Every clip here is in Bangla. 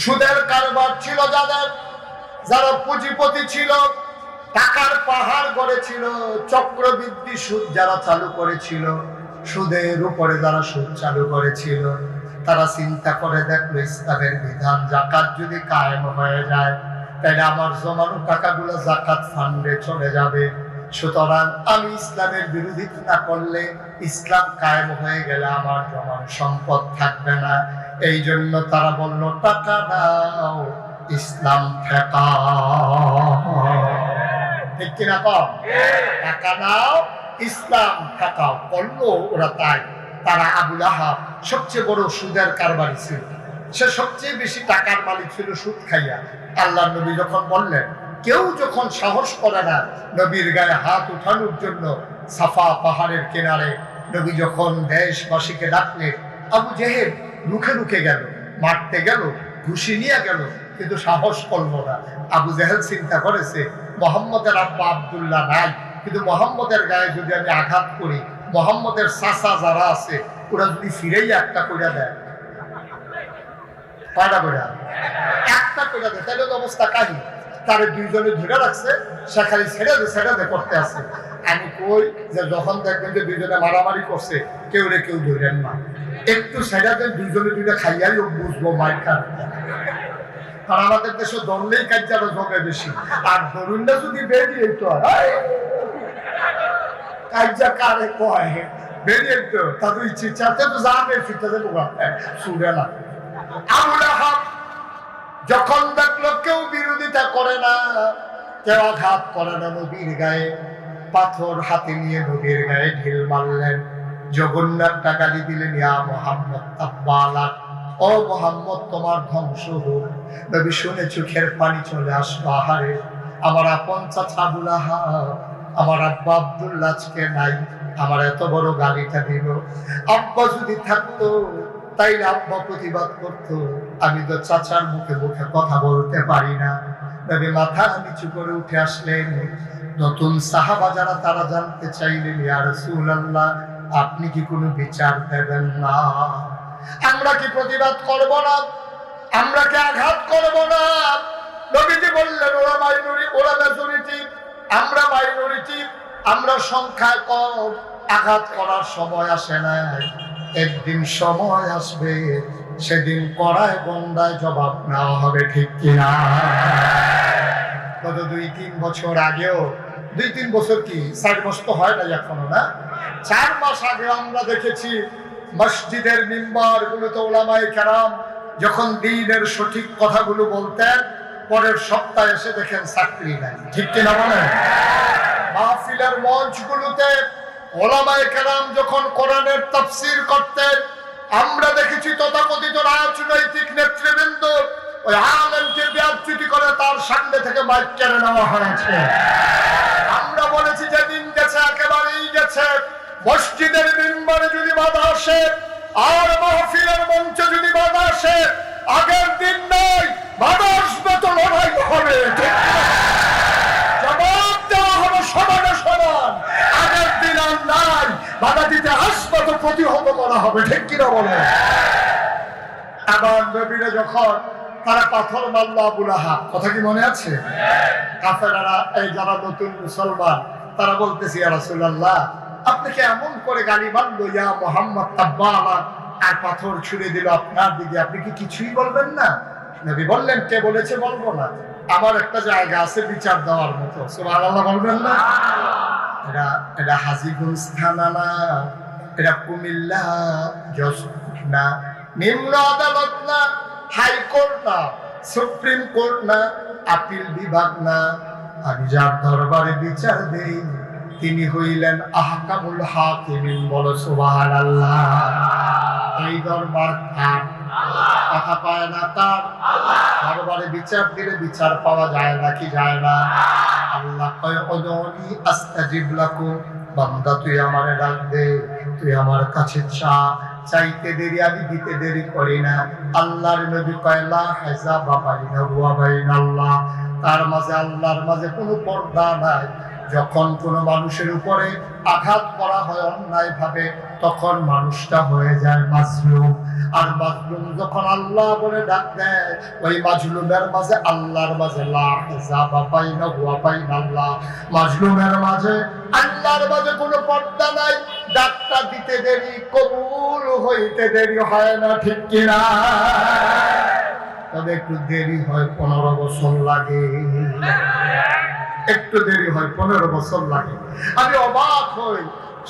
সুদের কারবার ছিল যাদের, যারা পুঁজিপতি ছিল, টাকার পাহাড় গড়েছিল, চক্রবৃদ্ধি সুদ যারা চালু করেছিল, সুদের উপরে যারা সুদ চালু করেছিল, তারা চিন্তা করে দেখলো ইসলামের বিধান যাকাত যদি কায়েম হয়ে যায় তাহলে আমার জমানো টাকাগুলো যাকাত ফান্ডে চলে যাবে। সুতরাং আমি ইসলামের বিরোধিতা না করলে, ইসলাম কায়েম হয়ে গেলে আমার জমানো সম্পদ থাকবে না। এই জন্য তারা বলল টাকা দাও, ইসলাম ঠেকাও। ঠিক কিনা কম? টাকা দাও, ইসলাম ঠেকাও করলো ওরা। তাই তারা আবুল আহাব সবচেয়ে বড় সুদের কারবারি ছিল, সে সবচেয়ে বেশি টাকার মালিক ছিল সুদ খাইয়া। আল্লাহ নবী যখন বললেন, কেউ যখন সাহস করে না নবীর গায়ে হাত উঠানোর জন্য, সাফা পাহাড়ের কিনারে নবী যখন দেশবাসীকে ডাকলেন, আবু জেহেল রুখে রুখে গেল, মারতে গেল, ঘুষি নিয়ে গেল, কিন্তু সাহস করলো না। আবু জেহেল চিন্তা করেছে মোহাম্মদের আব্বা আব্দুল্লাহ নাই, কিন্তু মোহাম্মদের গায়ে যদি আমি আঘাত করি, মোহাম্মদের চাচা যারা আছে ওরা যদি ফিরেই একটা করে দেয়, কয়টা করে একটা করে দেয়, তাহলে তো অবস্থা কাহিনী। তার দুইজনে ধরে রাখছে, সে খালি ছেড়ে দে করতে আছে। আমি কই যে যখন দেখবেন যে দুইজনে মারামারি করছে, কেউ রে কেউ ধরেন না, একটু ছেড়ে দেন, দুইজনে দুইটা খাইয়াই বুঝবো মাইর খান। কারণ আমাদের দেশে দৌড়লেই কাজ্যাটা জমে বেশি, আর দৌড়ুনটা যদি বেরিয়ে তো কাজ্যা কারে কয় বেরিয়ে তো তাদের ইচ্ছে চাতে তো যাবে ফিরতে শুনে না। আবুল আহাব যখন দেখলো কেউ বিরোধিতা করে না, কেউ আঘাত করে না নবীর গায়ে, পাথর হাতে নিয়ে নবীর গায়ে ঢিল মারলেন, জগন্নাথটা গালি দিলেন, ইয়া মুহাম্মদ তাব্বালাক, ও মুহাম্মদ তোমার ধ্বংস হোক। নবী শুনে চোখের পানি চলে আসলো, আহারে আমার আপন চাচা আবুল আহাব, আমার আব্বা আব্দুল্লাহ আজকে নাই, আমার এত বড় গালিটা দিল। আব্বা যদি থাকতো তাইলে আব্বা প্রতিবাদ করতো, আমি তো চাচার মুখে মুখে কথা বলতে পারি না। নবী মাথা নিচু করে উঠে আসলেন। নতুন সাহাবা যারা তারা জানতে চাইলেন, ইয়া রাসূলুল্লাহ আপনি কি কোনো বিচার দেবেন না? আমরা কি প্রতিবাদ করব না? আমরা কি আঘাত করব না? নবীজি বললেন, ওরা মেজরিটি, আমরা মাইনরিটি, আমরা সংখ্যায় কম, আঘাত করার সময় আসে না, একদিন সময় আসবে, সেদিন কড়ায় গন্ডায় জবাব নেওয়া হবে। ঠিক কিনা? গত 2-3 বছর আগেও, 2-3 বছর কি 4 বছর তো হয় না এখনো, না 4 মাস আগে আমরা দেখেছি মসজিদের মিম্বার গুলোতে ওলামায়ে কেরাম যখন দ্বীনের সঠিক কথাগুলো বলতেন, পরের সপ্তাহে এসে দেখেন চাকরি নাই। ঠিক কিনা বলেন? মাহফিলের মঞ্চগুলোতে ওলামায়ে কেরাম যখন কোরআনের তাফসীর করতেন, আমরা দেখেছি তথাকথিত রাজনৈতিক নেতৃবৃন্দ ওই আলেমকে বেয়াদবি করে তার সামনে থেকে মাইক কেড়ে নেওয়া হয়েছে। আমরা বলেছি যে দিন গেছে, একেবারেই গেছে। মসজিদের মিম্বরে যদি বাধা আসে আর মাহফিলের মঞ্চে যদি বাধা আসে, আগের দিন নাই, বাধা আসবে তো লড়াই হবে, জবাব দেওয়া হবে সমানে সমান। আগের দিন আর নাই, বাধা দিতে আসবে তো প্রতিহত করা হবে। ঠিক কিনা বলে? আবার নবীরা যখন তারা পাথর মারল আবুল আহাব, কথা কি মনে আছে? কাফেররা, এই যারা নতুন মুসলমান, তারা বলতেছে, ইয়া রাসূলুল্লাহ আপনি কি এমন করে গালি মারলো, ইয়া মুহাম্মদ তাব্বালাক, আর পাথর ছুঁড়ে দিল আপনার দিকে, আপনি কি কিছুই বলবেন না? নবী বললেন, কে বলেছে বলবো না? আমার একটা জায়গা আছে বিচার দেওয়ার মতো, সুবহানাল্লাহ বলবেন না? এটা হাজীগঞ্জ থানা না, এটা কুমিল্লা জজ না, নিম্ন আদালত না, হাইকোর্ট না, সুপ্রিম কোর্ট না, আপিল বিভাগ না। আমি যার দরবারে বিচার দেই তিনি হইলেন আহকামুল হাকিমিন। বলো সুবহানাল্লাহ। এই দরবার কার? কথা পায় না কার? দরবারে বিচার দিলে বিচার পাওয়া যায় নাকি যায় না? আল্লাহ কয়, উদউনি আস্তাজিব লাকুম, বান্দা তুই আমারে ডাক দে, তুই আমার কাছে চা, চাইতে দেরি আমি দিতে দেরি করি না। আল্লাহর নবী কয়, লা হিজাবা বাইনা ওয়া বাইনাল্লাহ, তার মাঝে আল্লাহর মাঝে কোনো পর্দা নাই, যখন কোনো মানুষের উপরে আঘাত করা হয় অন্যায় ভাবে, তখন মানুষটা হয়ে যায় মাজলুম। আর মাজলুম যখন আল্লাহ বলে ডাক দেয়, ওই মাজলুমের মাঝে আল্লাহর মাঝে লা হিজাবা বাইনাহু ওয়া বাইনাল্লাহ, মাজলুমের মাঝে আল্লাহর মাঝে কোনো পর্দা নাই। ডাকটা দিতে দেরি, কবুল হইতে দেরি হয় না, ঠিক কিনা? তবে একটু দেরি হয়, 15 বছর লাগে, একটু দেরি হয়, 15 বছর লাগে। আমি অবাক হই,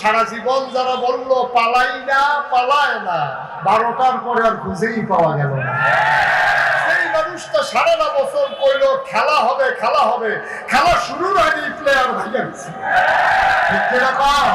সারা জীবন যারা বললো পালাই না পালায় না, 12টার পরে আর খুঁজেই পাওয়া গেল না। সেই মানুষটা সারাটা বছর কইলো খেলা হবে খেলা হবে, খেলা শুরুর আগেই প্লেয়ার ভাইয়া গেছে, ঠিক কিরকম?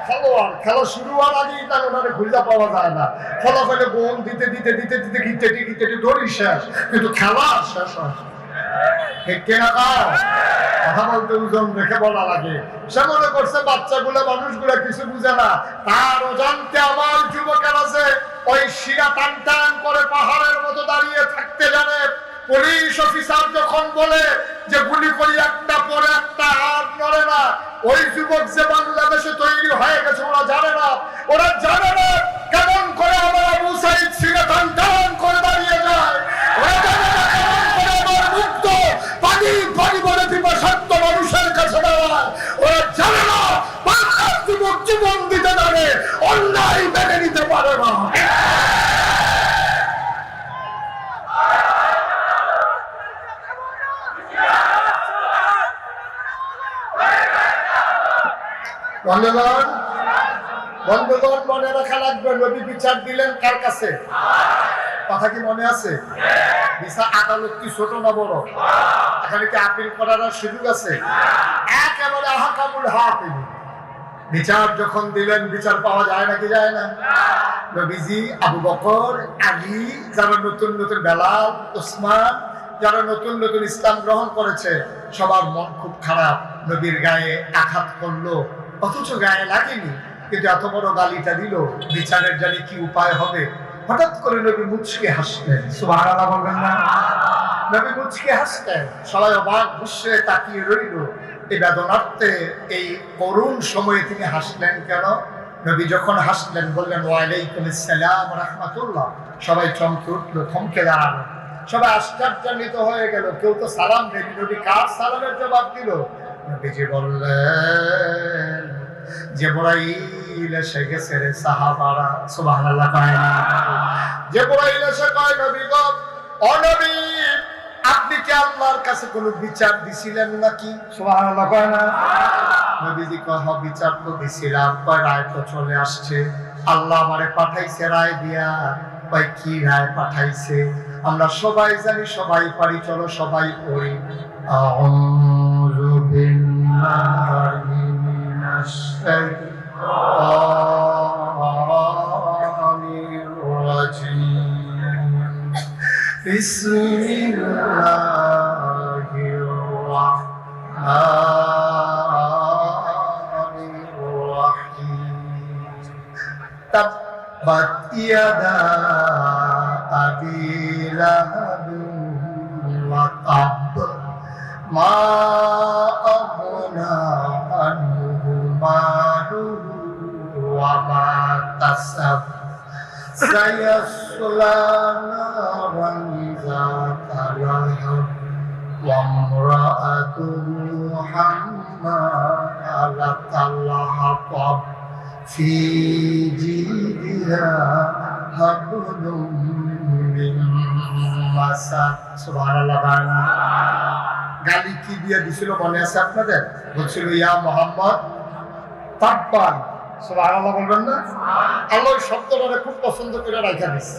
খেলোয়াড় খেলা শুরু হওয়ার আগেই তার ওনারে খুঁজে পাওয়া যায় না। ফলাফলে গোল দিতে দিতে দিতে দিতে গিতে গিতে দড়ি শেষ, কিন্তু খেলা শেষ হয়। কথা বলতে ওজন রেখে বলা লাগে। সে মনে করছে বাচ্চাগুলা মানুষগুলা কিছু বুঝে না, তার অজান্তে আমার যুবকের আছে ওই শিরা টান টান করে পাহাড়ের মতো দাঁড়িয়ে থাকতে জানে। পুলিশ অফিসার যখন বলে যে গুলি করি একটা পরে একটা আর নড়ে না, ওই যুবক যে বাংলাদেশে তৈরি হয়ে গেছে ওরা জানে না। ওরা জানে না কেমন করে আমার আবু সাইদ শিরা টান টান করে দাঁড়িয়ে যায়। ওরা জানে না কেমন করে আমার মুক্ত পানি পানি বলে পিপাসার্থ মানুষের কাছে দাঁড়ায়। ওরা জানে না বাংলার যুবক জীবন দিতে জানে, অন্যায় মেনে নিতে পারে না। বন্ধুগণ বন্ধুগণ মনে রাখা লাগবে, নবী বিচার দিলেন কার কাছে? কথা কি মনে আছে? বিচার আদালত কি ছোট না বড়? এখানে কি আপিল করার সুযোগ আছে? একেবারে আহকামুল হাকিম। বিচার যখন দিলেন, বিচার পাওয়া যায় নাকি যায় না? নবীজি, আবু বকর, আলী, যারা নতুন নতুন, বেলাল, ওসমান, যারা নতুন নতুন ইসলাম গ্রহণ করেছে, সবার মন খুব খারাপ। নবীর গায়ে আঘাত করলো, অথচ গায়ে লাগেনি, কিন্তু এত বড় গালিটা দিল। বিচারের জানি কি উপায় হবে। হঠাৎ করে নবী মুচকে হাসলেন। সুবহানাল্লাহ বলবেন না? নবী মুচকে হাসলেন। সবাই অবাক বুঝে তাকিয়ে রইল। এই বেদনার্থে, এই করুণ সময়ে তিনি হাসলেন কেন? নবী যখন হাসলেন বললেন ওয়ালাইকুম আসসালাম ওয়া রাহমাতুল্লাহ, সবাই চমকে উঠলো, থমকে দাঁড়ালো। সবাই আশ্চর্যান্বিত হয়ে গেল। কেউ তো সালাম দেয়নি, নবী কার সালামের জবাব দিল? নবীজি বললেন জিবরাইল এসে গেছে রে সাহাবারা। সুবহানাল্লাহ কয় না? জিবরাইল এসে কয় নবী গো, ও নবী, আপনি কি আল্লাহর কাছে কোনো বিচার দিছিলেন নাকি? সুবহানাল্লাহ কয় না? নবীজি কয় হ্যাঁ, বিচার তো দিছিলাম। কয় রায় তো চলে আসছে, আল্লাহ আমারে পাঠাইছে রায় দিয়া। কয় কি রায় পাঠাইছে? আমরা সবাই জানি, সবাই পারি, চলো সবাই পড়ি। আউযু বিল্লাহি মিনাশ শাইতানির রাজীম। বিসমিল্লাহির রাহমানির রাহিম। তাব্বাত ইয়াদা আবি লাহাবিন ওয়া তাব, মা আগনা আনহু মালুহু ওয়া মা কাসাব, সায়াসলা নারান যাতা লাহাব, ওয়া ইমরাআতুহু হাম্মালাতাল হাতাব, ফি জিদিহা হাবলুম মিন মাসাদ। সুবহানাল্লাহ। গালি কি দিয়ে দিছিল মনে আছে আপনাদের? বলছিল ইয়া মুহাম্মদ তাব্বান। সুবহানাল্লাহ বলবেন না? আল্লাহ শব্দটা খুব পছন্দ করে রাখা দিচ্ছে।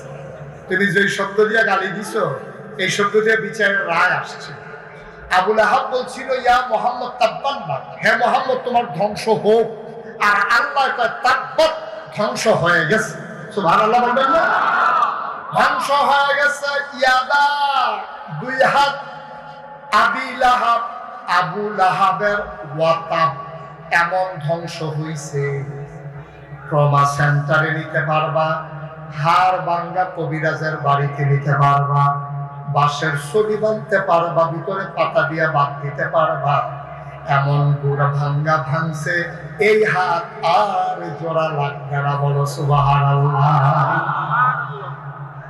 তুমি যে শব্দ দিয়ে গালি দিছো, এই শব্দ দিয়ে বিচারের রায় আসছে। আবু লাহাব বলছিল ইয়া মুহাম্মদ তাব্বান, হে মুহাম্মদ তোমার ধ্বংস হোক। আর আল্লাহ কয় তাব্বাত, ধ্বংস হয়ে গেছে। সুবহানাল্লাহ বলবেন না? ধ্বংস হয়ে গেছে। ইয়াদা, দুই হাত, আবি লাহাব, আবু লাহাবের, ওয়াতাব, এমন ধ্বংস হইছে। ট্রমা সেন্টারে নিতে পারবা, হাড় ভাঙ্গা কবিরাজের বাড়িতে নিতে পারবা, বাঁশের ছবি বানতে পারবা, ভিতরে পাতা দিয়ে বাদ দিতে পারবা। এমন গুড়া ভাঙ্গা ভাঙছে এই হাত আর জোড়া লাগবে না, বলো সুবহানাল্লাহ।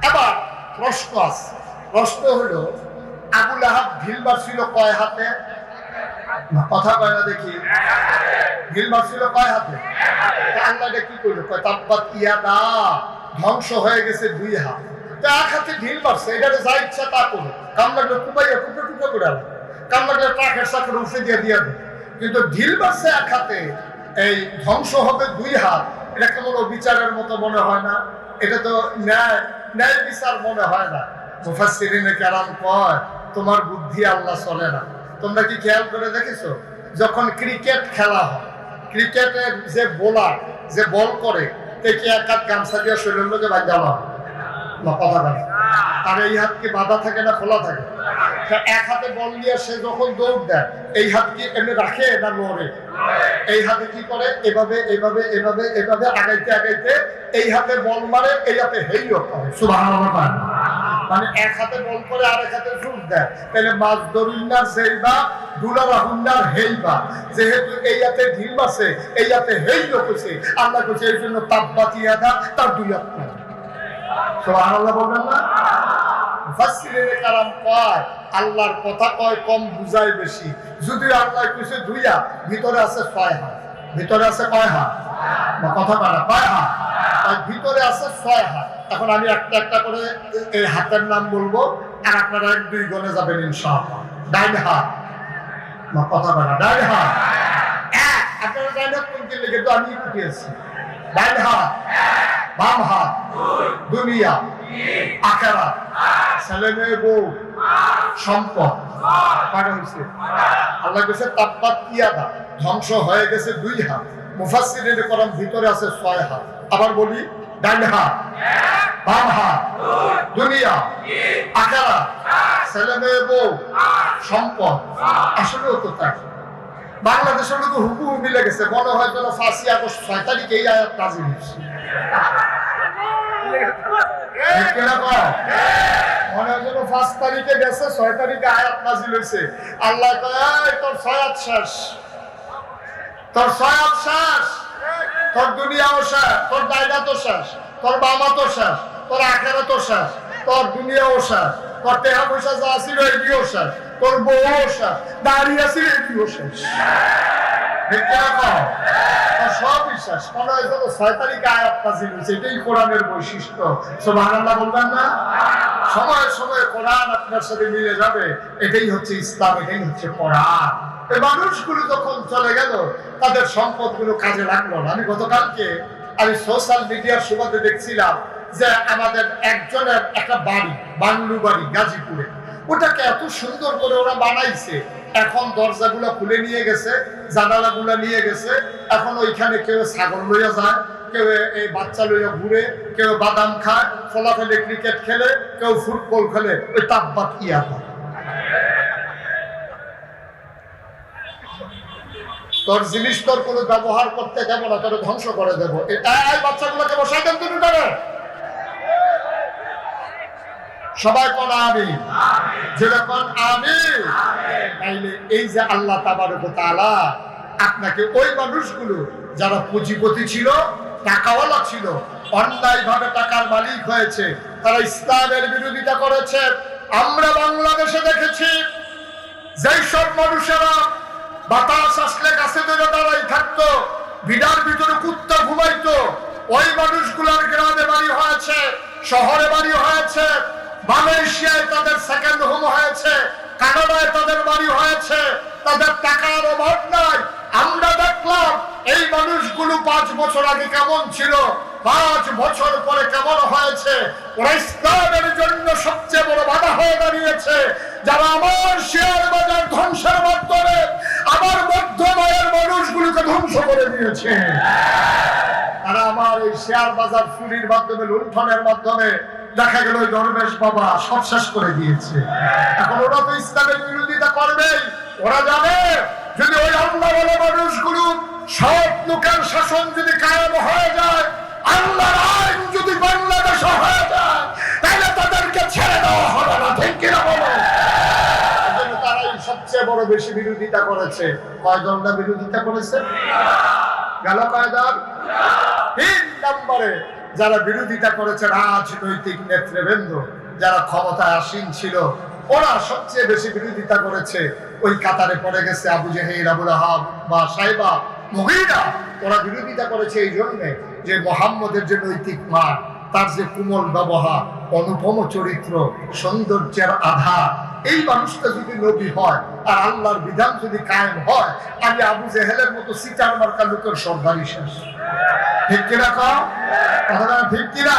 এবার প্রশ্ন আছে, প্রশ্ন হলো আবু লাহাব ঢিল মারছিল কয় হাতে? কথা কয় না দেখি, ঢিল মারছিল কয় হাতে? আল্লাহ কি করলো? কয় তাব্বাত ইয়াদা, ধ্বংস হয়ে গেছে দুই হাত। তো এক হাতে ঢিল মারছে, এটাতে যা ইচ্ছা তা করো, কাম লাগলে কুপাইয়া টুকরো টুকরো করে আলো, কাম লাগলে ট্রাকের চাকরি উঠে দিয়ে দিয়ে দেয়। কিন্তু ঢিল মারছে এক হাতে, এই ধ্বংস হবে দুই হাত, এটা কেমন বিচারের মতো মনে হয় না? এটা তো ন্যায় ন্যায় বিচার মনে হয় না। মুফাসসিরিনে কেরাম কয় তোমার বুদ্ধি আল্লাহ চলে না। তোমরা কি খেয়াল করে দেখেছো যখন ক্রিকেট খেলা হয়, ক্রিকেটের যে বোলার যে বল করে তাকে এক হাত গামছা দিয়ে শরীরের লোকে বাঁধা হয় না, কথা বলে। আর এই হাত কি বাঁধা থাকে না খোলা থাকে? এক হাতে বল নিয়ে সে যখন দৌড় দেয় এই হাত কি এমনি রাখে না লড়ে? এই হাতে কি করে? এভাবে এভাবে এভাবে এভাবে আগাইতে আগাইতে এই হাতে বল মারে, এই হাতে হেইও করে। সুবহানাল্লাহ। মানে এক হাতে বল করে আর এক হাতে শুট দেয়, তাহলে মাছ দরুন্নার সেইবা দুলারা হুন্নার হেইবা, যেহেতু এই হাতে ঢিল মারছে এই হাতে হেইও কইছে, আল্লাহ কইছে এই জন্য তাব্বাত ইয়াদা, তার দুই হাত নাই। সুবহানাল্লাহ বলবেন না? মুফাসসিরিনে কেরাম কয় আল্লাহর কথা কয় কম বুঝায় বেশি। যদিও আল্লাহ কইছে দুই হাত, ভিতরে আছে ছয় হাত। ভিতরে আছে কয় হাত? কথা বলা কয় হাত? ভিতরে আছে ছয় হাত। এখন আমি একটা একটা করে এই হাতের নাম বলবো আর আপনারা এক দুই গনে যাবেন ইনশাআল্লাহ। ডাইন হাত, কথা বলা ডাইন হাত। আপনারা ডাইন হাত কোনকে লিখে তো আমি উঠিয়েছি। ডাইন হাত, বাম হাত, দুনিয়া, আখিরাত, ছেলে মেয়ে বউ, সম্পদ। কয়টা হয়েছে? আল্লাহ কইছে তাব্বাত ইয়াদা, ধ্বংস হয়ে গেছে দুই হাত। মুফাসসিরিনে কেরাম ভিতরে আছে ছয় হাত। আবার বলি, ডান হাত, বাম হাত, দুনিয়া, আখিরাত, ছেলে মেয়ে বউ, সম্পদ। আসলেও তো তাই। বাংলাদেশের লোক হুকুম মিলে গেছে, মনে হয় যেন 5 আগস্ট 6 তারিখে এই আয়াত নাযিল হয়েছে। মনে হয় যেন 5 তারিখে গেছে 6 তারিখে আয়াত নাযিল হয়েছে। আল্লাহ কয় তোর 6 হাত শেষ, তোর 6 হাত শেষ, তোর দুনিয়াও শেষ, তোর দায়িত্ব শেষ, তোর বামাতো শেষ, তোর আখিরাতও শেষ, তোর দুনিয়াও শেষ, তোর টাকা পয়সা যা ছিল এটিও শেষ, তোর বউও শেষ, দাঁড়িয়ে ছিল এটিও শেষ। সব বিশ্বাস মনে হয় যেন 6 তারিখে আয়াত নাযিল হয়েছে। এটাই কোরআনের বৈশিষ্ট্য। সুবহানাল্লাহ বলবেন না? সময়ে সময়ে কোরআন আপনার সাথে মিলে যাবে। এটাই হচ্ছে ইসলাম, এটাই হচ্ছে কোরআন। এই মানুষগুলো যখন চলে গেল তাদের সম্পদগুলো কাজে লাগলো না। আমি গতকালকে সোশ্যাল মিডিয়ার সুবাদে দেখছিলাম যে আমাদের একজনের একটা বাড়ি, বাংলু বাড়ি গাজীপুরে, ওটাকে এত সুন্দর করে ওরা বানাইছে। এখন দরজাগুলো খুলে নিয়ে গেছে, জানালাগুলো নিয়ে গেছে। এখন ওইখানে কেউ ছাগল লইয়া যায়, কেউ এই বাচ্চা লইয়া ঘুরে, কেউ বাদাম খায়, ফলাফলে ক্রিকেট খেলে, কেউ ফুটবল খেলে। ওই তাব্বাত ইয়াদা। তোর জিনিস তোর কোনো ব্যবহার করতে দেবো না, তোর ধ্বংস করে দেবো। এই বাচ্চাগুলোকে বসাই দেন তুমি করে। সবাই কোন আমি, যেরকম আমি। তাইলে এই যে আল্লাহ তাবারক ওয়া তাআলা আপনাকে ওই মানুষগুলো যারা পুঁজিপতি ছিল, টাকাওয়ালা ছিল, অন্যায়ভাবে টাকার মালিক হয়েছে, তারা ইসলামের বিরোধিতা করেছে। আমরা বাংলাদেশে দেখেছি যেই সব মানুষেরা বাতাস আসলে গাছে ধরে দাঁড়াই থাকতো, বিড়ার ভিতরে কুত্তা ঘুমাইতো, ওই মানুষগুলোর গ্রামে বাড়ি হয়েছে, শহরে বাড়ি হয়েছে, মালয়েশিয়ায় তাদের সেকেন্ড হোম হয়েছে, কানাডায় তাদের বাড়ি হয়েছে, তাদের টাকার অভাব নাই। আমরা দেখলাম এই মানুষগুলো 5 বছর আগে কেমন ছিল, 5 বছর পরে কেমন হয়েছে। ওরা ইসলামের জন্য সবচেয়ে বড় বাধা হয়ে দাঁড়িয়েছে। যারা আমার শেয়ার বাজার ধ্বংসের মাধ্যমে আমার মধ্যমায়ের মানুষগুলোকে ধ্বংস করে দিয়েছে, তারা আমার এই শেয়ার বাজার চুরির মাধ্যমে, লুণ্ঠনের মাধ্যমে দেখা গেল ওই দরবেশ বাবা সব শেষ করে দিয়েছে। এখন ওরা তো ইসলামের বিরোধিতা করবেই। ওরা জানে যদি ওই আল্লাহওয়ালা মানুষগুলো সব লোকের শাসন যদি কায়েম হয়ে যায়, আল্লাহর আইন যদি বাংলাদেশে হয়ে যায়, তাহলে তাদেরকে ছেড়ে দেওয়া হবে না। ঠিক কিনা বলো? এজন্য তারাই সবচেয়ে সবচেয়ে বড় বেশি বিরোধিতা করেছে। কয় দলটা বিরোধিতা করেছে? গেল কয় দল? 3 নম্বরে যারা বিরোধিতা করেছে রাজনৈতিক নেতৃবৃন্দ, যারা ক্ষমতায় আসীন ছিল, ওরা সবচেয়ে বেশি বিরোধিতা করেছে। ওই কাতারে পড়ে গেছে আবু জেহেল, আবু লাহাব বা সাইবা, মুগীরা। ওরা বিরোধিতা করেছে এই জন্যে যে মুহাম্মদের যে নৈতিক মান, তার যে কোমল ব্যবহার, অনুপম চরিত্র, সৌন্দর্যের আধার, এই মানুষটা যদি নবী হয় আর আল্লাহর বিধান যদি কায়েম হয়, আমি আবু জেহেলের মতো সিটার মার্কা লোকের সর্দারি শেষ। ঠিক কিনা কও? ঠিক কিনা?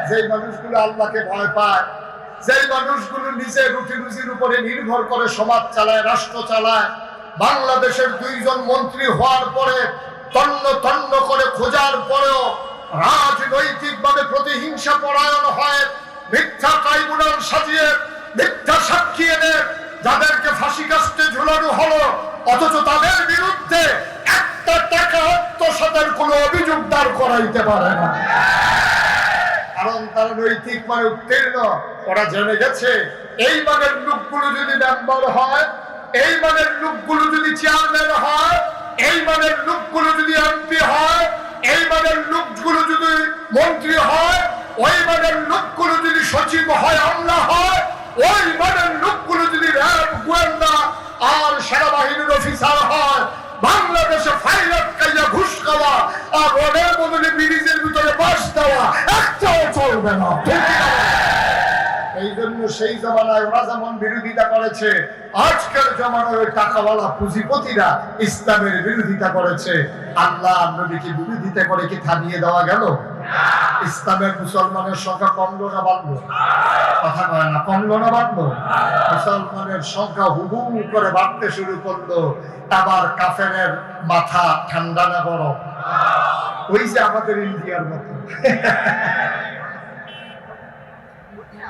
যেই মানুষগুলো আল্লাহকে ভয় পায়, যেই মানুষগুলো নিজের রুটি রুজির উপরে নির্ভর করে সমাজ চালায়, রাষ্ট্র চালায়, বাংলাদেশের 2 জন মন্ত্রী হওয়ার পরে তন্ন তন্ন করে খোঁজার পরেও রাজনৈতিক ভাবে প্রতিহিংসা পরায়ণ হয়, মিথ্যা ট্রাইব্যুনাল সাজিয়ে মিথ্যা সাক্ষী এনে যাদেরকে ফাঁসি কাস্টে ঝুলানো হলো, অথচ তাদের বিরুদ্ধে একটা টাকা আত্মসাতের কোনো অভিযোগ দাঁড় করাইতে পারে না, কারণ তারা নৈতিক মানে উত্তীর্ণ। ওরা জেনে গেছে এই মানের লোকগুলো যদি মেম্বার হয়, এই মানের লোকগুলো যদি চেয়ারম্যান হয়, এই মানের লোকগুলো যদি এমপি হয়, এই মানের লোকগুলো যদি মন্ত্রী হয়, ওই মানের লোকগুলো যদি সচিব হয়, আমলা হয়, ওই মানের লোকগুলো যদি র্যাব, গোয়েন্দা আর সেনাবাহিনীর অফিসার হয়, বাংলাদেশে ফাইলাত কাইয়া ঘুষ খাওয়া আর রোডের বদলে ব্রিজের ভিতরে বাস দেওয়া একটাও চলবে না। এই জন্য সেই জমানায় ওরা যেমন বিরোধিতা করেছে, আজকের জমানায় ওই টাকাওয়ালা পুঁজিপতিরা ইসলামের বিরোধিতা করেছে। আল্লাহ নবীকে বিরোধিতা করে কি থামিয়ে দেওয়া গেল? ইসলামের মুসলমানের সংখ্যা কমলো না বাড়লো? কথা কয় না, কমলো না বাড়লো? মুসলমানের সংখ্যা হুহু করে বাড়তে শুরু করলো। আবার কাফেরের মাথা ঠান্ডা না গরম? ওই যে আমাদের ইন্ডিয়ার মতো